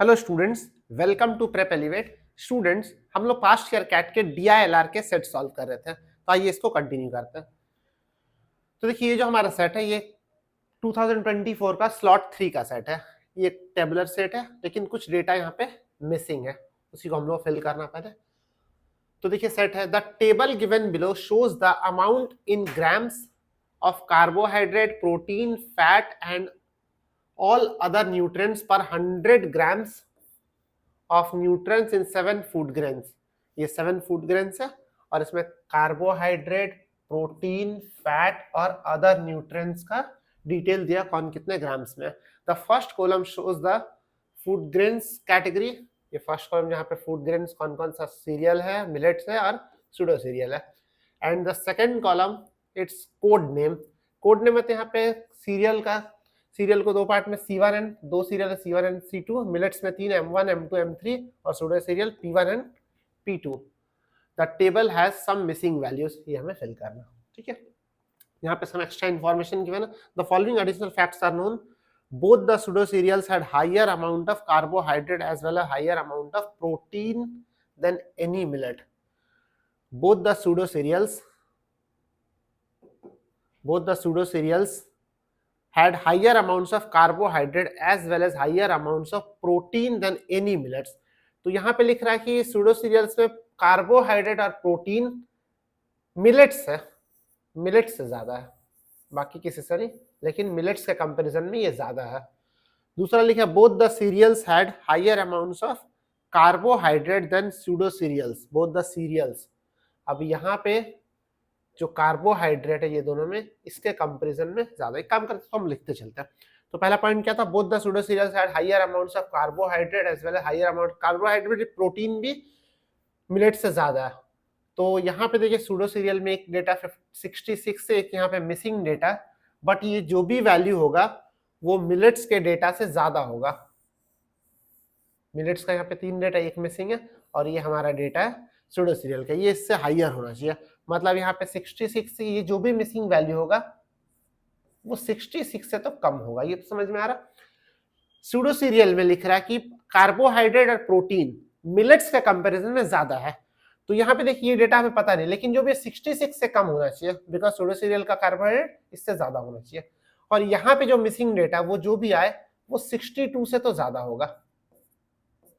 Hello students, welcome to prep elevate. Students, हम लोग past year CAT के DILR के सेट सॉल्व कर रहे थे, तो आइए इसको कंटिन्यू करते हैं। तो देखिए, ये जो हमारा सेट है ये 2024 का स्लॉट 3 का सेट है। ये टेबुलर सेट है, लेकिन कुछ डेटा यहाँ पे मिसिंग है, उसी को हम लोग फिल करना पहले। तो देखिए, सेट है the table given below shows the amount in grams of carbohydrate, protein, fat and all other nutrients पर 100 grams of nutrients in 7 food grains. ये 7 फूड ग्रेन्स है और इसमें कार्बोहाइड्रेट, प्रोटीन, फैट और अदर न्यूट्रिएंट्स का detail दिया कौन कितने ग्राम्स में। The first column shows the food grains category. ये फर्स्ट कॉलम जहाँ पे फूड ग्रेन्स कौन कौन सा सीरियल है, मिलेट्स है और सूडो सीरियल है। And the second column it's code name. Code name है यहाँ पे सीरियल को दो पार्ट में C1N, दो सीरियल है C1N C2, मिलेट्स में 3 M1 M2 M3 और pseudo cereal P1N P2। The table has some missing values, ये हमें फिल करना, ठीक है। यहाँ पे सम एक्स्ट्रा इन्फॉर्मेशन गिवन है। The following additional facts are known. Both the pseudo cereals had higher amount of carbohydrate as well as higher amount of protein than any millet. Both the pseudo cereals had higher amounts of carbohydrate as well as higher amounts of protein than any millets। तो यहाँ पे लिख रहा है कि pseudo serials में carbohydrate और protein millets से ज्यादा है, बाकी किसी से नहीं, लेकिन मिलेट्स के कंपैरिजन में ये ज्यादा है। दूसरा लिखा both the cereals had higher amounts of carbohydrate than pseudo cereals. Both the cereals, अब यहाँ पे जो कार्बोहाइड्रेट है ये दोनों में इसके कंपैरिजन में ज्यादा। एक काम करते हम लिखते चलते हैं। तो पहला पॉइंट क्या था, both the pseudo cereals had higher amounts of carbohydrate as well as higher amount carbohydrate, protein भी मिलेट से ज्यादा है। तो यहाँ पे देखिए सूडो सीरियल में एक डेटा 66 से एक यहाँ पे मिसिंग डेटा, बट ये जो भी वैल्यू होगा वो मिलेट्स के डेटा से ज्यादा होगा। मिलेट्स का यहाँ पे 3 डेटा, एक मिसिंग है और ये हमारा डेटा है सूडो सीरियल का, ये इससे हायर होना चाहिए। मतलब यहाँ पे 66 से ये जो भी मिसिंग वैल्यू होगा वो 66 से तो कम होगा। ये समझ में आ रहा। सूडो सीरियल में लिख रहा है कि कार्बोहाइड्रेट और प्रोटीन मिलेट्स के कंपैरिजन में ज्यादा है। तो यहाँ पे देखिए ये डेटा हमें पता नहीं, लेकिन जो भी 66 से कम होना चाहिए, बिकॉज सूडो सीरियल का कार्बोहाइड्रेट इससे ज्यादा होना चाहिए। और यहाँ पे जो मिसिंग डेटा वो जो भी आए वो 62 से तो ज्यादा होगा।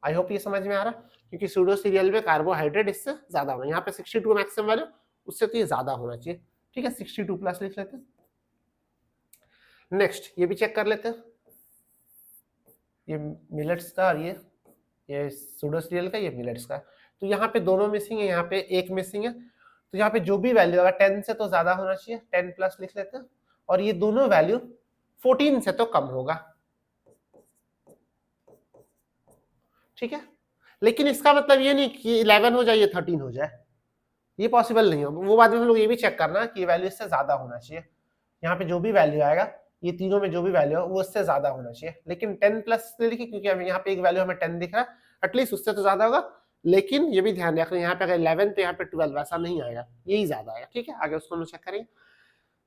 आई होप ये समझ में आ रहा, क्योंकि सूडो सीरियल में कार्बोहाइड्रेट इससे ज्यादा होना, यहाँ पे 62 मैक्सिमम वैल्यू, उससे तो ये ज्यादा होना चाहिए, ठीक है। 62 प्लस लिख लेते हैं। नेक्स्ट ये भी चेक कर लेते हैं, ये मिलेट्स का और ये सूडो सीरियल का, ये मिलेट्स का। तो यहाँ पे दोनों मिसिंग है, यहाँ पे एक मिसिंग है। तो यहाँ पे जो भी वैल्यू होगा 10 से तो ज्यादा होना चाहिए, 10 प्लस लिख लेते हैं। और ये दोनों वैल्यू 14 से तो कम होगा, ठीक है। लेकिन इसका मतलब ये नहीं कि 11 हो जाए या 13 हो जाए, ये पॉसिबल नहीं होगा। वो बाद में हम लोग ये भी चेक करना कि वैल्यू इससे ज्यादा होना चाहिए। यहाँ पे जो भी वैल्यू आएगा, ये तीनों में जो भी वैल्यू है वो उससे ज्यादा होना चाहिए। लेकिन 10 प्लस लिखिए, क्योंकि हमें यहाँ पे एक वैल्यू हमें 10 दिख रहा है, एटलीस्ट उससे तो ज्यादा होगा। लेकिन ये भी ध्यान रखना, यहाँ पे अगर 11 तो यहाँ पे 12 वैसा नहीं आएगा, यही ज्यादा आएगा, ठीक है। आगे उसको हम चेक करेंगे।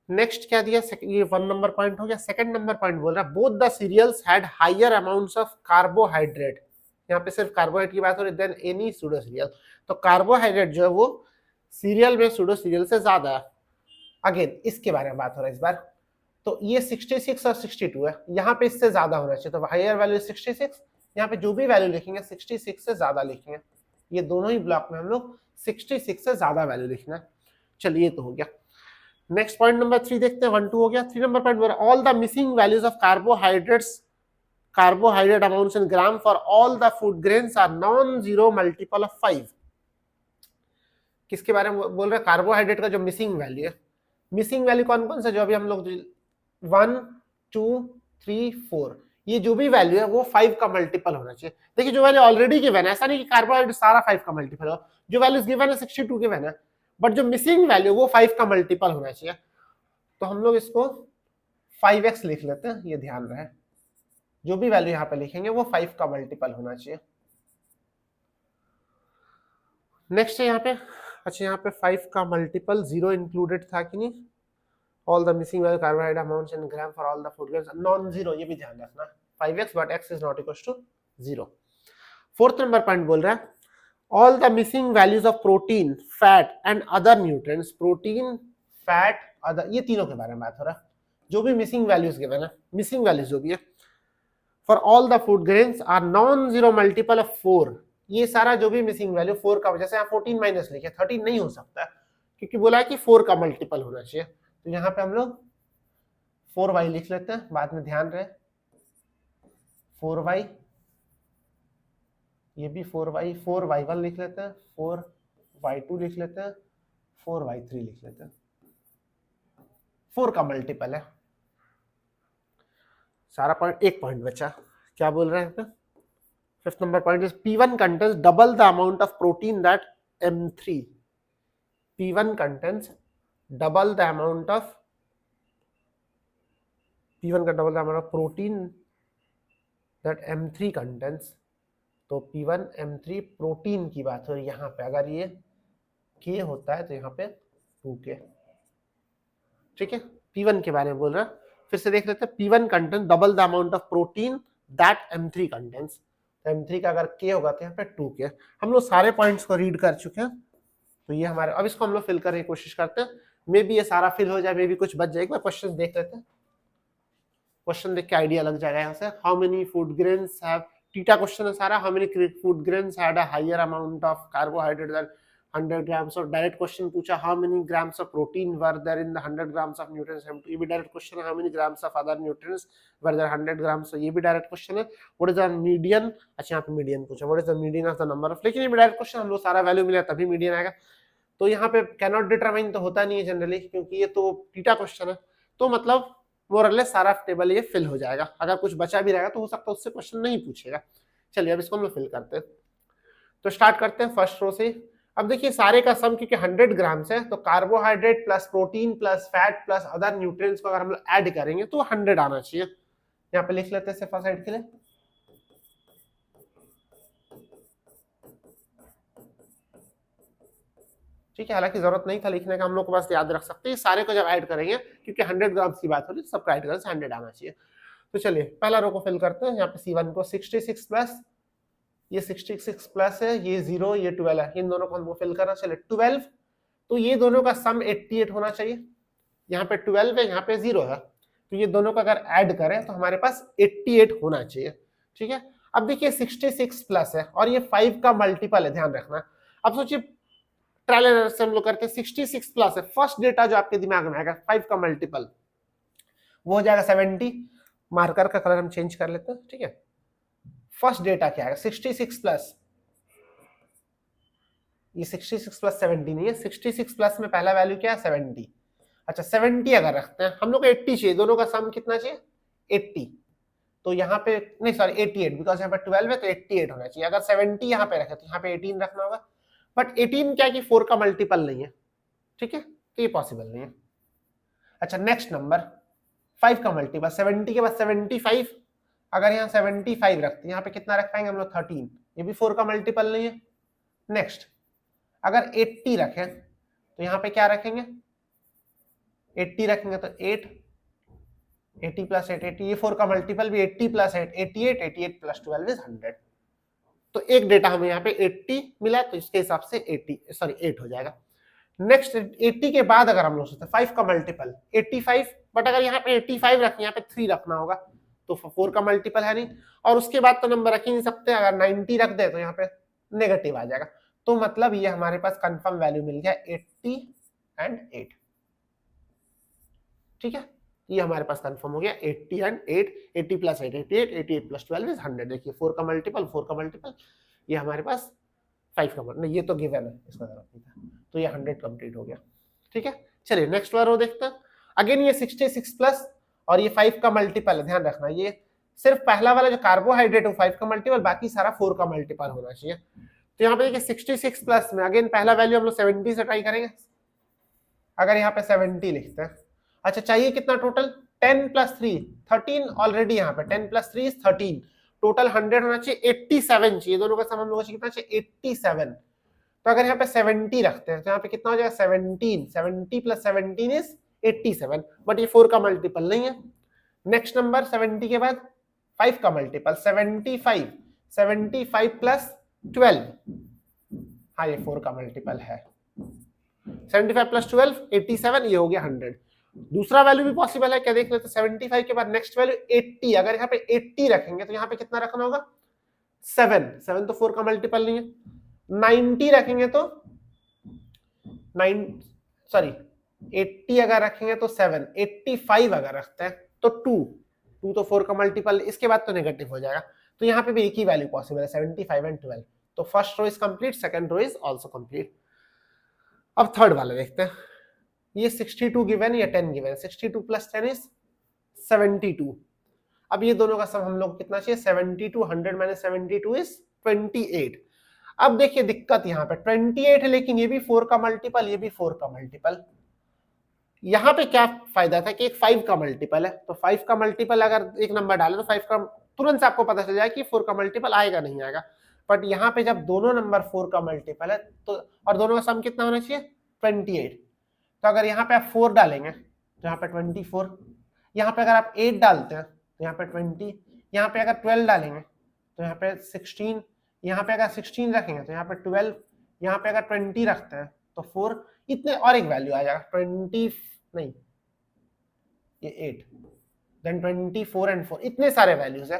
नेक्स्ट क्या दिया, ये 1 नंबर पॉइंट हो गया। सेकंड नंबर पॉइंट बोल रहा है both the cereals had higher amounts of carbohydrate. यहाँ पे सिर्फ कार्बोहाइड्रेट की बात हो रही है, देन एनी सूडो सीरियल। तो कार्बोहाइड्रेट जो है वो सीरियल में सूडो सीरियल से ज्यादा है। अगेन इसके बारे में बात हो रहा है इस बार। तो ये 66 और 62 है, यहाँ पे इससे ज्यादा होना चाहिए, तो हायर वैल्यू 66। यहाँ पे जो भी वैल्यू लिखेंगे 66 से ज्यादा लिखेंगे। ये दोनों ही ब्लॉक में हम लोग 66 से ज्यादा वैल्यू लिखना है। चलिए ये तो हो गया। नेक्स्ट पॉइंट नंबर 3 देखते हैं, 1 2 हो गया। 3 number point, all the missing values of carbohydrate amounts in gram for all the food grains are non-zero multiple of 5। किसके बारे में बोल रहे हैं, कार्बोहाइड्रेट का जो मिसिंग वैल्यू है। मिसिंग वैल्यू कौन कौन सा, जो अभी हम लोग 1 2 3 4, ये जो भी वैल्यू है वो 5 का मल्टीपल होना चाहिए। देखिए जो वैल्यू ऑलरेडी गिवन है, ऐसा नहीं कि कार्बोहाइड्रेट सारा 5 का मल्टीपल हो, जो वैल्यूज गिवन है 62 गिवन है, बट जो मिसिंग वैल्यू वो 5 का मल्टीपल होना चाहिए। तो हम लोग इसको 5x लिख लेते हैं, ये ध्यान रहे, जो भी वैल्यू यहाँ पे लिखेंगे वो 5 का मल्टीपल होना चाहिए। नेक्स्ट है यहाँ पे, अच्छा यहाँ पे 5 का मल्टीपल 0 इंक्लूडेड था कि नहीं। All the missing value carbohydrate amounts in gram for all the food grains non zero, ये भी ध्यान रखना। 5x but x is not equal to 0। Fourth number point बोल रहा है all the missing values of protein, fat and other nutrients, protein, fat, other, ये तीनों के बारे में बात हो रहा है। जो भी मिसिंग वैल्यूज गिवन है, मिसिंग वैल्यूज जो भी है for all the food grains are non zero multiple of 4, ये सारा जो भी मिसिंग वैल्यू 4 का, जैसे यहाँ 14 माइनस लिखे 13 नहीं हो सकता क्योंकि बोला है कि 4 का मल्टीपल होना चाहिए, तो यहाँ पे हम लोग 4y लिख लेते हैं, बाद में ध्यान रहे 4y, ये भी 4y, 4y1 लिख लेते हैं, 4y2 लिख लेते हैं, 4y3 लिख लेते हैं, 4 का मल्टीपल है। सारा पॉइंट, एक पॉइंट बचा, क्या बोल रहे हैं? Fifth number point is P1 contains double the amount of protein that M3, P1 contains double the amount of, P1 का double the amount of protein that M3 contains, तो P1 M3 प्रोटीन की बात हो रही है यहाँ पे, अगर ये K होता है तो यहाँ पे 2K, ठीक है, P1 के बारे में बोल रहा है। फिर से देख लेते हैं, P1 content double the amount of protein that M3 contents, तो M3 का अगर K होगा तो यहाँ पे 2K। हम लोग सारे पॉइंट्स को रीड कर चुके हैं, तो ये हमारे, अब इसको हम लोग फिल करने की कोशिश करते हैं, मे बी ये सारा फिल हो जाए, मे बी कुछ बच जाए। एक बार क्वेश्चन देख लेते हैं, क्वेश्चन देख के आइडिया लग जाएगा यहाँ से। How many food grains have, TITA question है सारा, how many food grains had a higher amount of carbohydrate than 100 grams, और डायरेक्ट क्वेश्चन पूछा how many grams of protein were there in the 100 grams of nutrients, ये भी direct question है। How many grams of other nutrients were there 100 grams, ये भी direct question है। What is the median, अच्छा यहाँ पे मीडियन पूछा, what is the median of the number of, लेकिन ये भी डायरेक्ट क्वेश्चन, हम लोग सारा वैल्यू मिला तभी मीडियन आएगा, तो यहाँ पे कैन नॉट डिटरमाइन तो होता नहीं है जनरली, क्योंकि ये तो टीटा क्वेश्चन है, तो मतलब मोरलेस सारा टेबल ये फिल हो जाएगा। अगर कुछ बचा भी रहेगा तो हो सकता है उससे क्वेश्चन नहीं पूछेगा। चलिए अब इसको हम लोग फिल करते हैं, तो स्टार्ट करते हैं फर्स्ट रो से। अब देखिए सारे का सम क्योंकि 100 ग्राम्स है, तो carbohydrate plus protein plus fat plus other nutrients को अगर हम लोग ऐड करेंगे तो 100 आना चाहिए। यहाँ पे लिख लेते हैं फर्स्ट साइड के लिए, ठीक है, हालांकि जरूरत नहीं था लिखने का, हम लोग को बस याद रख सकते हैं। सारे को जब ऐड करेंगे, क्योंकि 100 ग्राम्स की बात हो रही है, सबका ऐड करें 100 आना चाहिए। तो चलिए पहला रो को फिल करते हैं। यहाँ पे C1 को 66 प्लस, ये 66 प्लस है, ये 0, ये 12 है, इन दोनों को हमको फिल करना। चलिए 12, तो ये दोनों का सम 88 होना चाहिए। यहाँ पे 12 है, यहाँ पे 0 है, तो ये दोनों का अगर ऐड करें तो हमारे पास 88 होना चाहिए, ठीक है। अब देखिए 66 प्लस है और ये 5 का मल्टीपल है, ध्यान रखना। अब सोचिए ट्रायल एंड एरर से हम लोग करते हैं, 66 प्लस है, फर्स्ट डेटा जो आपके दिमाग में आएगा 5 का मल्टीपल वो हो जाएगा 70। मार्कर का कलर हम चेंज कर लेते हैं, ठीक है। फर्स्ट डेटा क्या आएगा 66 प्लस, ये 66 प्लस 70 नहीं है, 66 प्लस में पहला वैल्यू क्या है 70। अच्छा 70 अगर रखते हैं हम लोग को 80 चाहिए, दोनों का सम कितना चाहिए 80, तो यहाँ पे नहीं सॉरी 88, बिकॉज यहाँ पे 12 है तो 88 होना चाहिए। अगर 70 यहाँ पे रखे तो यहाँ पे 18 रखना होगा, बट 18 क्या कि 4 का मल्टीपल नहीं है, ठीक है, तो ये पॉसिबल नहीं है। अच्छा नेक्स्ट नंबर 5 का मल्टीपल, 70 के बाद 75, अगर यहाँ 75 रखते हैं यहाँ पे कितना रख पाएंगे हम लोग 13, ये भी 4 का मल्टीपल नहीं है। नेक्स्ट अगर 80 रखें तो यहाँ पे क्या रखेंगे 80 रखेंगे तो 8, 80 प्लस 8 80, ये 4 का मल्टीपल भी 80 प्लस 8 88, 88 प्लस 12 इज 100। तो एक डेटा हमें यहाँ पे 80 मिला, तो इसके हिसाब से 8 हो जाएगा। नेक्स्ट 80 के बाद अगर हम लोग सोचते 5 का मल्टीपल 85, बट अगर यहाँ पे 85 रखें यहाँ पे 3 रखना होगा, तो 4 का मल्टीपल है नहीं, और उसके बाद तो नंबर रख ही नहीं सकते। अगर 90 रख दे तो यहाँ पे नेगेटिव आ जाएगा, तो मतलब ये हमारे पास कंफर्म वैल्यू मिल गया 80 एंड 8, ठीक है। ये हमारे पास कंफर्म हो गया 80 एंड 8, 80 प्लस 8 88, 88 प्लस 12 इज 100। देखिए 4 का मल्टीपल, ये हमारे पास 5 का मल्टीपल, ये तो गिवन है, इसका जरूरत नहीं था, तो ये 100 कंप्लीट हो गया, ठीक है। चलिए नेक्स्ट वाला रो देखते हैं। अगेन ये 66 प्लस और ये 5 का मल्टीपल है, ध्यान रखना ये सिर्फ पहला वाला जो कार्बोहाइड्रेट है 5 का मल्टीपल, बाकी सारा 4 का मल्टीपल होना चाहिए। तो यहाँ पे देखिए 66 प्लस में अगेन पहला वैल्यू हम लोग 70 से ट्राई करेंगे। अगर यहाँ पे 70 लिखते हैं, अच्छा चाहिए कितना टोटल 10 प्लस 3 13, ऑलरेडी यहाँ पे 10 प्लस 3 इज 13, टोटल 100 होना चाहिए, 87 चाहिए, दोनों का सम हम लोगों को कितना चाहिए 87। तो अगर यहाँ पे 70 रखते हैं तो यहाँ पे कितना हो जाएगा 17, 70 प्लस 17 इज 87, बट ये 4 का मल्टीपल नहीं है। नेक्स्ट नंबर 70 के बाद 5 का मल्टीपल 75, 75 प्लस 12, हाँ ये 4 का मल्टीपल है। 75 प्लस 12 87, ये हो गया 100। दूसरा वैल्यू भी पॉसिबल है, क्या देख लेते हैं। 75 के बाद नेक्स्ट वैल्यू 80, अगर यहाँ पे 80 रखेंगे तो यहाँ पे कितना रखना होगा 7, 7 तो 4 का मल्टीपल नहीं है। 90 रखेंगे तो 80 अगर रखेंगे तो 7, 85 अगर रखते हैं तो 2 तो 4 का मल्टीपल, इसके बाद तो नेगेटिव हो जाएगा। तो यहाँ पे भी एक ही वैल्यू पॉसिबल है 75 एंड 12। तो first row is complete, second row is also complete. अब थर्ड वाला देखते हैं। ये 62 गिवन या 10 गिवन, 62 प्लस 10 इज 72। अब ये दोनों का सम हम लोग कितना चाहिए 72, 100 माइनस 72 इज 28। अब देखिए दिक्कत यहाँ पे 28 है, लेकिन ये भी 4 का मल्टीपल, ये भी 4 का मल्टीपल। यहाँ पे क्या फायदा था कि एक 5 का मल्टीपल है, तो 5 का मल्टीपल अगर एक नंबर डाले तो 5 का तुरंत से आपको पता चल जाए कि 4 का मल्टीपल आएगा नहीं आएगा। बट यहाँ पे जब दोनों नंबर 4 का मल्टीपल है तो, और दोनों का सम कितना होना चाहिए 28, तो अगर यहाँ पे आप 4 डालेंगे तो यहाँ पे 24, यहाँ पे अगर आप 8 डालते हैं तो यहाँ पे 20, यहाँ पे अगर 12 डालेंगे तो यहाँ पे 16, यहाँ पे अगर 16 रखेंगे तो यहाँ पे 12, यहाँ पे अगर 20 रखते हैं तो 4, इतने और एक वैल्यू आ जाएगा 20 नहीं ये 8, देन 24 एंड 4, इतने सारे वैल्यूज है।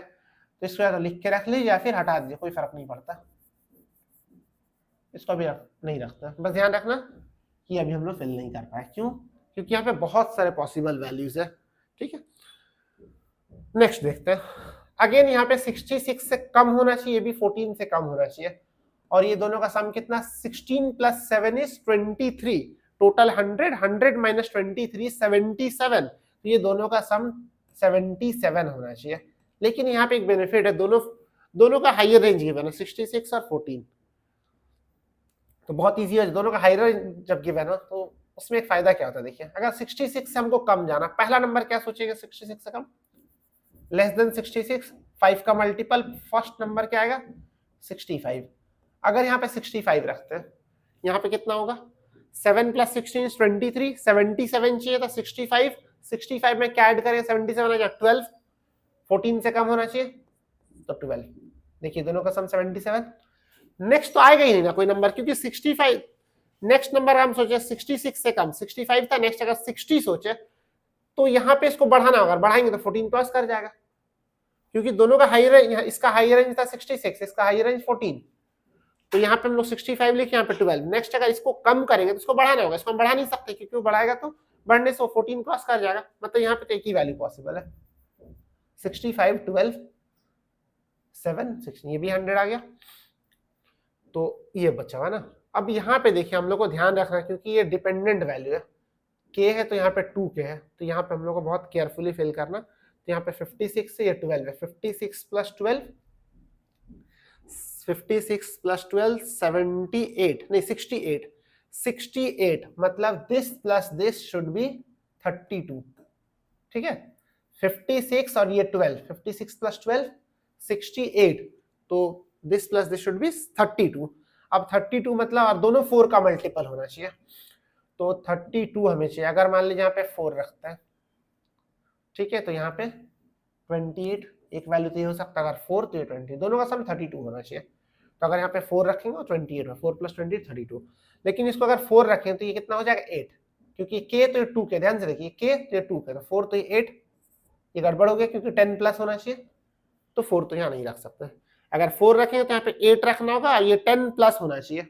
तो इसको या तो लिख के रख लीजिए या फिर हटा दीजिए, कोई फर्क नहीं पड़ता, इसको भी नहीं रखता। बस ध्यान रखना कि अभी हम लोग फिल नहीं कर पाए, क्यों, क्योंकि यहाँ पे बहुत सारे पॉसिबल वैल्यूज है। ठीक है, नेक्स्ट देखते हैं। अगेन यहाँ पे 66 से कम होना चाहिए, ये भी 14 से कम होना चाहिए, और ये दोनों का सम कितना 16 प्लस 7 इज 23, टोटल 100, 100 माइनस 23 77, तो ये दोनों का सम 77 होना चाहिए। लेकिन यहाँ पे एक बेनिफिट है, दोनों का हायर रेंज गिवन है 66 और 14, तो बहुत इजी है। दोनों का हायर रेंज जब गिवन है तो उसमें एक फायदा क्या होता है, देखिए अगर 66 से हमको कम जाना, पहला नंबर क्या सोचेंगे 66 से कम, लेस देन 66, 5 का मल्टीपल, फर्स्ट नंबर क्या आएगा 65। अगर यहाँ पे 65 रखते हैं, यहाँ पे कितना होगा 7 प्लस 16 23, 77 चाहिए था 65 में क्या ऐड करें 77 आ जाए 12, 14 से कम होना चाहिए तो 12। देखिए दोनों का सम 77। नेक्स्ट तो आएगा ही नहीं ना कोई नंबर, क्योंकि 65 नेक्स्ट नंबर हम सोचे 66 से कम, 65 था, नेक्स्ट अगर 60 सोचे तो यहाँ पे इसको बढ़ाना होगा, बढ़ाएंगे तो 14 क्रॉस कर जाएगा, क्योंकि दोनों का हाई रेंज, इसका हाई रेंज था 66, इसका हाई रेंज 14, तो यहाँ पे हम लोग 65 लिखे, यहाँ पे 12। नेक्स्ट अगर इसको कम करेंगे तो इसको बढ़ाना होगा, इसको हम बढ़ा नहीं सकते क्योंकि वो बढ़ाएगा तो बढ़ने से 14 क्रॉस कर जाएगा, मतलब यहाँ पे तो एक ही वैल्यू पॉसिबल है 65, 12, 7, 16, ये भी 100 आ गया, तो ये बचा हुआ ना। अब यहाँ पे देखिए हम लोग को ध्यान रखना है, क्योंकि ये डिपेंडेंट वैल्यू है, k है तो यहाँ पे 2k है, तो यहाँ पे हम लोग को बहुत केयरफुली फिल करना। तो यहाँ पे 56 से ये 12 है, 56 प्लस 12 78 नहीं 68 मतलब this plus this should be 32। ठीक है, 56 और ये 12, 56 प्लस 12 68, तो this plus this should be 32। अब 32 मतलब अब दोनों 4 का मल्टीपल होना चाहिए, तो 32 हमें चाहिए। अगर मान लीजिए यहाँ पे 4 रखते हैं, ठीक है, तो यहाँ पे 28, एक वैल्यू तो ये हो सकता है, अगर 4 तो ये 20, दोनों का सम 32 होना चाहिए। तो अगर यहाँ पे 4 रखेंगे तो 28 है, 4 प्लस 20 32। लेकिन इसको अगर 4 रखें तो ये कितना हो जाएगा 8, क्योंकि k तो ये 2 के, ध्यान से देखिए k तो ये 2 के, तो 4 तो ये 8, ये गड़बड़ हो गया क्योंकि 10 प्लस होना चाहिए, तो 4 तो यहाँ नहीं रख सकते। अगर 4 रखेंगे तो यहाँ पे 8 रखना होगा, ये 10 प्लस होना चाहिए,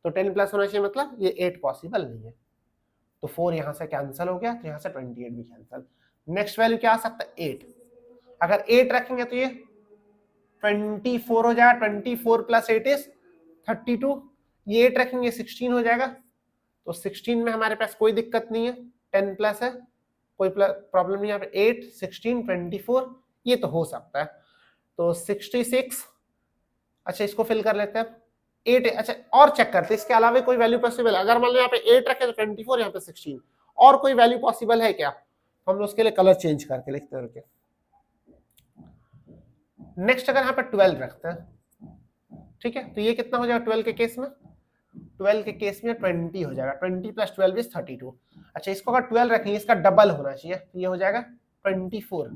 तो 10 प्लस होना चाहिए मतलब ये 8 पॉसिबल नहीं है, तो 4 यहाँ से कैंसिल हो गया, तो यहाँ से 28 भी कैंसिल। नेक्स्ट वैल्यू क्या आ सकता है 8, अगर 8 रखेंगे तो ये 24 हो जाएगा, 24 प्लस 8 इज 32, ये 8 रखेंगे 16 हो जाएगा, तो 16 में हमारे पास कोई दिक्कत नहीं है, 10 प्लस है, कोई प्रॉब्लम नहीं, यहाँ पे 8 16 24 ये तो हो सकता है, तो 66। अच्छा इसको फिल कर लेते हैं 8, अच्छा और चेक करते हैं इसके अलावा कोई वैल्यू पॉसिबल है। अगर मान लो यहाँ पे 8 रखे तो 24, यहाँ पे 16, और कोई वैल्यू पॉसिबल है क्या, तो हम लोग उसके लिए कलर चेंज करके लिखते हैं। नेक्स्ट अगर यहाँ पे 12 रखते हैं, ठीक है, तो ये कितना हो जाएगा 12 के केस में, 12 के केस में 20 हो जाएगा, 20 प्लस 12 इज 32। अच्छा इसको अगर 12 रखेंगे, इसका डबल होना चाहिए, तो ये हो जाएगा 24।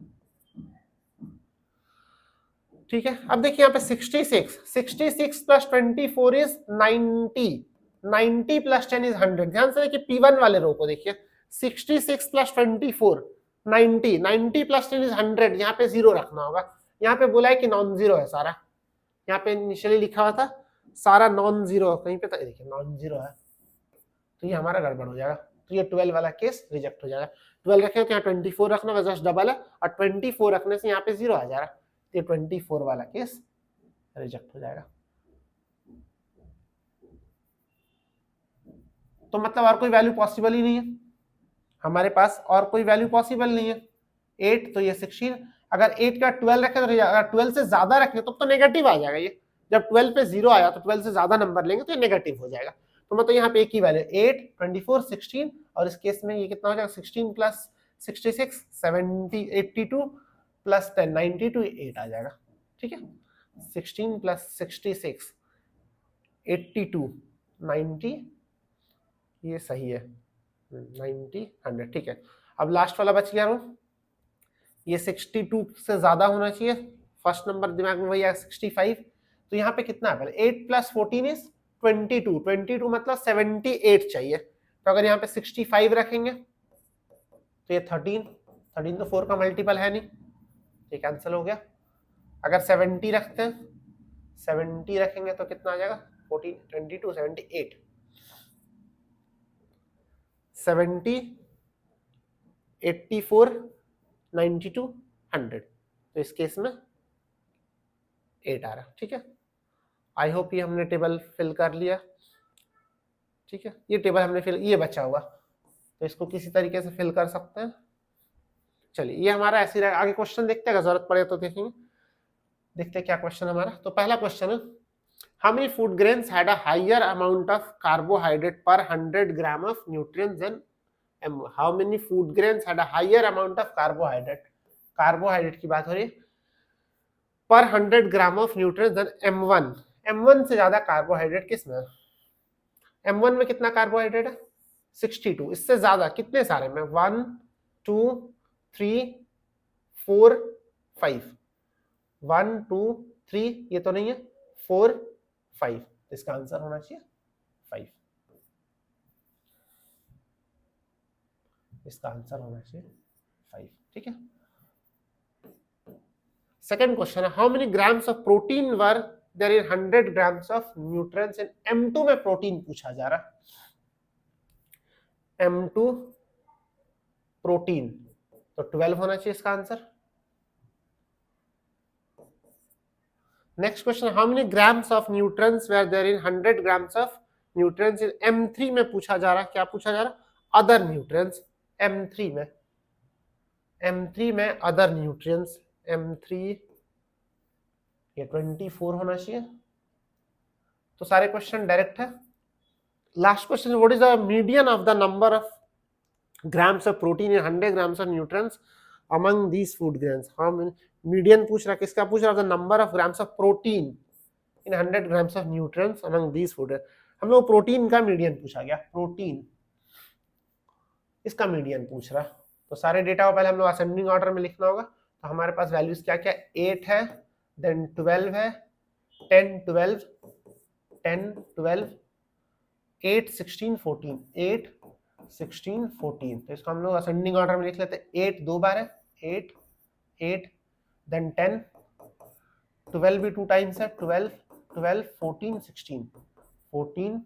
ठीक है। अब देखिए यहाँ पे 66 प्लस 24 इज 90, 90 प्लस 10 इज 100। ध्यान से देखिए P1 वाले रो को देखिए, 66 प्लस 24 90, 90 प्लस 10 इज 100। यहाँ पे जीरो रखना होगा, यहाँ पे बोला है कि नॉन जीरो है सारा, यहाँ पे इनिशियली लिखा हुआ था सारा नॉन जीरो, कहीं पे तो देखिए नॉन जीरो है, तो ये हमारा गड़बड़ हो जाएगा, तो ये 12 वाला केस रिजेक्ट हो जाएगा। 12 रखें तो यहाँ 24 रखना होगा, जस्ट डबल है, और 24 रखने से यहाँ पे जीरो आ जाएगा, ये 24 वाला केस रिजेक्ट हो जाएगा। तो मतलब और कोई वैल्यू पॉसिबल ही नहीं है हमारे पास, और कोई वैल्यू पॉसिबल नहीं है। 8 तो ये 16, अगर 8 का 12 रखे तो अगर 12 से ज्यादा रखें तो नेगेटिव आ जाएगा ये, जब 12 पे जीरो आया तो 12 से ज्यादा नंबर लेंगे तो ये नेगेटिव हो जाएगा। तो मतलब यहाँ पे एक ही वैल्यू 8, 24, 16, और इस केस में ये कितना हो जाएगा 16 प्लस 66 70 82 प्लस 10 92 8 आ जाएगा। ठीक है, 16 प्लस 66 82 90, ये सही है 90 100। ठीक है, अब लास्ट वाला बच गया रो, ये 62 से ज्यादा होना चाहिए, फर्स्ट नंबर दिमाग में वही है 65, तो यहाँ पे कितना है 8 प्लस 14 इज 22, 22 मतलब 78 चाहिए, तो अगर यहाँ पे 65 रखेंगे तो ये 13 तो 4 का मल्टीपल है नहीं, ये कैंसिल हो गया। अगर 70 रखते हैं, 70 रखेंगे तो कितना आ जाएगा 14 22 78 70 84 92 100, तो इस केस में 8 आ रहा। ठीक है, आई होप ये हमने टेबल फिल कर लिया। ठीक है, ये टेबल हमने फिल, ये बचा हुआ तो इसको किसी तरीके से फिल कर सकते हैं। चलिए ये हमारा ऐसे रहा, आगे क्वेश्चन देखते हैं, अगर जरूरत पड़े तो देखेंगे। देखते हैं क्या क्वेश्चन हमारा। तो पहला क्वेश्चन है, how many food grains had a higher amount of carbohydrate per 100 gram of nutrients than how many food grains had a higher amount of carbohydrate, carbohydrate की बात हो रही है, पर 100 gram of nutrients then M1, M1 से ज्यादा carbohydrate किसमें है? M1 में कितना कार्बोहाइड्रेट है 62, इससे ज्यादा कितने सारे में 1 2 3 4 5, 1 2 3 ये तो नहीं है 4 5, इसका आंसर होना चाहिए 5, इसका आंसर होना चाहिए 5। ठीक है, सेकंड क्वेश्चन है, how many grams of protein were there in 100 grams of nutrients in M2 में प्रोटीन पूछा जा रहा है, M2 प्रोटीन, तो 12 होना चाहिए इसका answer. Next question, how many grams of nutrients were there in 100 grams of nutrients in M3 में पूछा जा रहा है, क्या पूछा जा रहा है अदर न्यूट्रिएंट्स, M3 में, M3 में अदर न्यूट्रिएंट्स, M3 ये 24 होना चाहिए। तो सारे क्वेश्चन डायरेक्ट है। Last question, what is the median of the number of grams of protein in 100 grams of nutrients among these food grains. हाँ मीडियन पूछ रहा है, किसका पूछ रहा है, the number of grams of protein in 100 grams of nutrients among these food. हम लोग प्रोटीन का मीडियन पूछा गया, प्रोटीन इसका मीडियन पूछ रहा है, तो सारे डेटा को पहले हम लोग असेंडिंग ऑर्डर में लिखना होगा। तो हमारे पास वैल्यूज क्या क्या, 8 है, देन 12 है, 10 12 10 12 8 16 14, 8 16 14, तो इसको हम लोग असेंडिंग ऑर्डर में लिख लेते हैं। 8 दो बार है, 8 8, देन 10, 12 भी 2 टाइम्स है, 12 12 14 16 14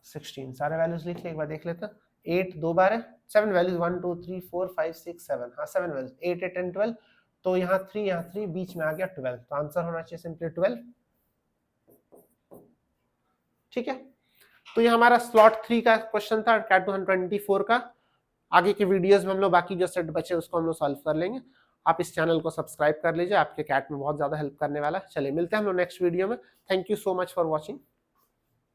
16, सारे वैल्यूज लिख ले, एक बार देख लेते हैं। 8 दो बार है, 7 वैल्यूज 1 2 3 4 5 6 7, हाँ 7 वैल्यूज, 8 8 10 12, तो यहाँ 3 बीच में आ गया 12, तो आंसर होना चाहिए सिंपली 12। ठीक है, तो ये हमारा स्लॉट 3 का क्वेश्चन था, कैट 224 का। आगे के वीडियोस में हम लोग बाकी जो सेट बचे उसको हम लोग सॉल्व कर लेंगे। आप इस चैनल को सब्सक्राइब कर लीजिए, आपके कैट में बहुत ज्यादा हेल्प करने वाला है। चलिए मिलते हैं हम लोग नेक्स्ट वीडियो में। Thank you so much for watching.